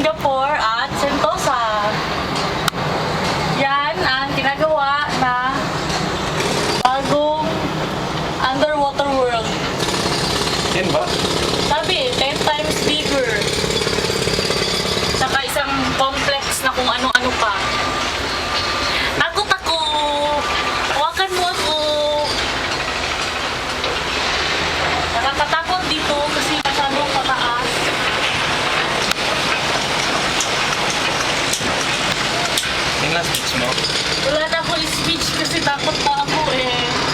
Singapore at Sentosa. Yan ang ginagawa na bagong underwater world. Yan ba? Sabi, 10 times bigger. Saka isang complex na kung ano-ano pa. Takot ako! Hawakan mo ako! Nakakatakot dito kasi masyadong pataas. Yan lang speech mo. Wala na ako speech kasi takot pa ako eh.